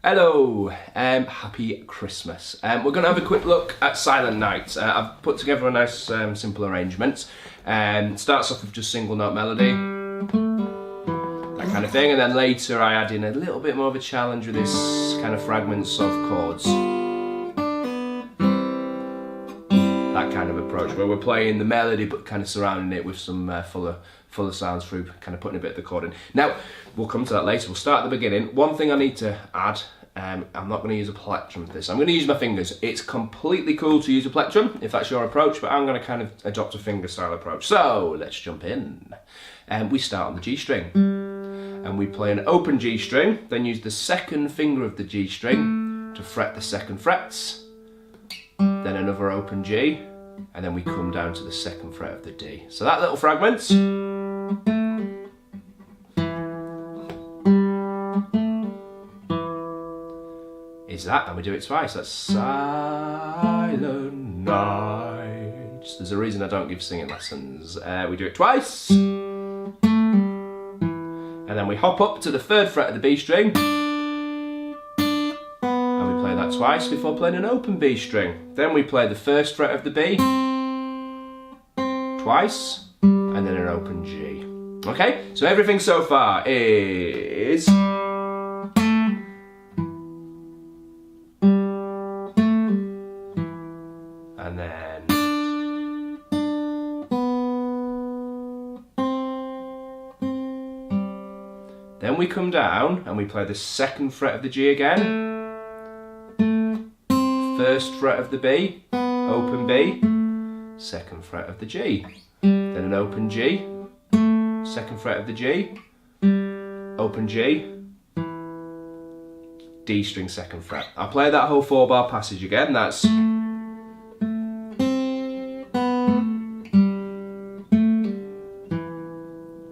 Hello, happy Christmas. We're going to have a quick look at Silent Night. I've put together a nice simple arrangement. It starts off with just single note melody, that kind of thing, and then later I add in a little bit more of a challenge with this kind of fragments of chords. That kind of approach where we're playing the melody but kind of surrounding it with some fuller sounds through kind of putting a bit of the chord in. Now, we'll come to that later. We'll start at the beginning. One thing I need to add, I'm not going to use a plectrum for this. I'm going to use my fingers. It's completely cool to use a plectrum if that's your approach, but I'm going to kind of adopt a finger style approach. So let's jump in. We start on the G string and we play an open G string, then use the second finger of the G string to fret the second frets, then another open G, and then we come down to the second fret of the D. So that little fragment is that, and we do it twice. That's Silent Night. There's a reason I don't give singing lessons. We do it twice, and then we hop up to the third fret of the B string, and we play that twice before playing an open B string. Then we play the first fret of the B twice, and then an open G. Okay, so everything so far is and then we come down and we play the second fret of the G again, first fret of the B, open B, second fret of the G, then an open G, second fret of the G, open G, D string second fret. I'll play that whole 4-bar passage again. That's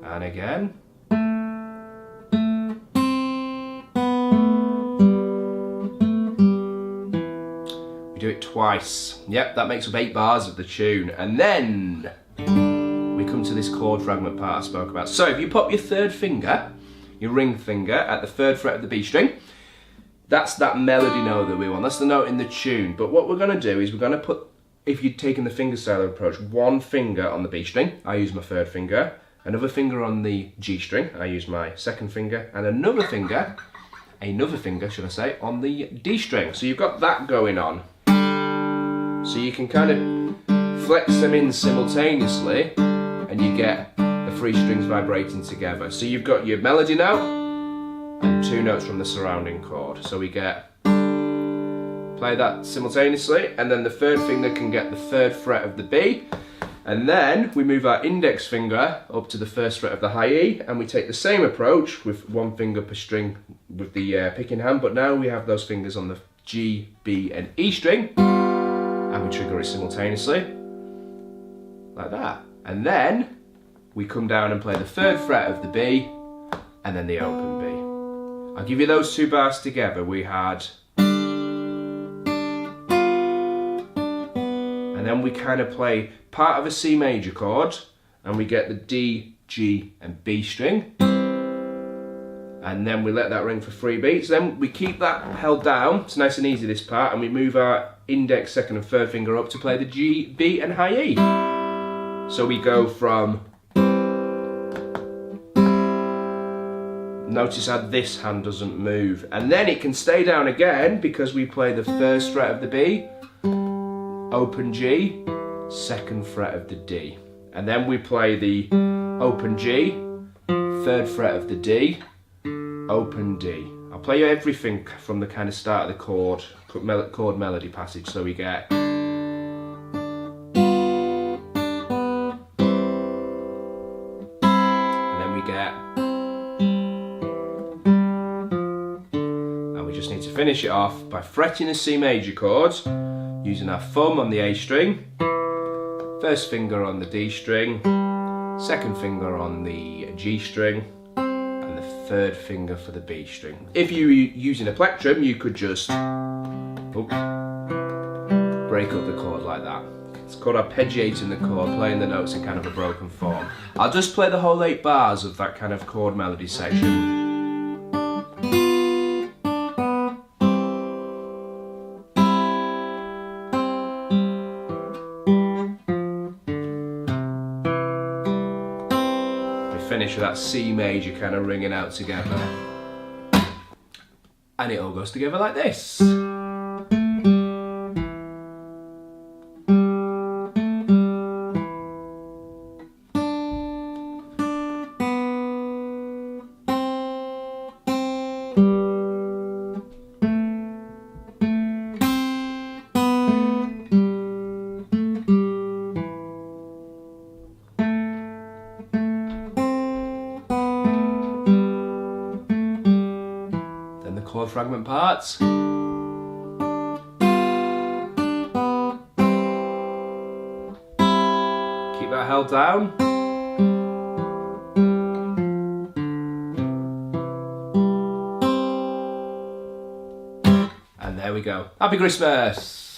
and again. We do it twice. Yep, that makes up 8 bars of the tune. And then we come to this chord fragment part I spoke about. So if you pop your third finger, your ring finger, at the third fret of the B string, that's that melody note that we want. That's the note in the tune. But what we're going to do is we're going to put, if you've taken the fingerstyle approach, one finger on the B string, I use my third finger, another finger on the G string, I use my second finger, and another finger should I say, on the D string. So you've got that going on. So you can kind of flex them in simultaneously and you get the 3 strings vibrating together. So you've got your melody note and 2 notes from the surrounding chord. So we get, play that simultaneously, and then the third finger can get the third fret of the B, and then we move our index finger up to the first fret of the high E, and we take the same approach with 1 finger per string with the picking hand, but now we have those fingers on the G, B and E string, and we trigger it simultaneously, like that. And then we come down and play the third fret of the B, and then the open B. I'll give you those 2 bars together. We had, and then we kind of play part of a C major chord, and we get the D, G and B string, and then we let that ring for 3 beats. Then we keep that held down, it's nice and easy this part, and we move our index, second and third finger up to play the G, B and high E. So we go from, notice how this hand doesn't move, and then it can stay down again because we play the first fret of the B, open G, second fret of the D, and then we play the open G, third fret of the D, open D. I'll play you everything from the kind of start of the chord melody passage. So we get, and then we get, and we just need to finish it off by fretting the C major chord, using our thumb on the A string, first finger on the D string, second finger on the G string, and the third finger for the B string. If you were using a plectrum, you could just break up the chord like that. It's called arpeggiating the chord, playing the notes in kind of a broken form. I'll just play the whole 8 bars of that kind of chord melody section. sure that C major kind of ringing out together. And it all goes together like this. Chord fragment parts. Keep that held down. And there we go. Happy Christmas!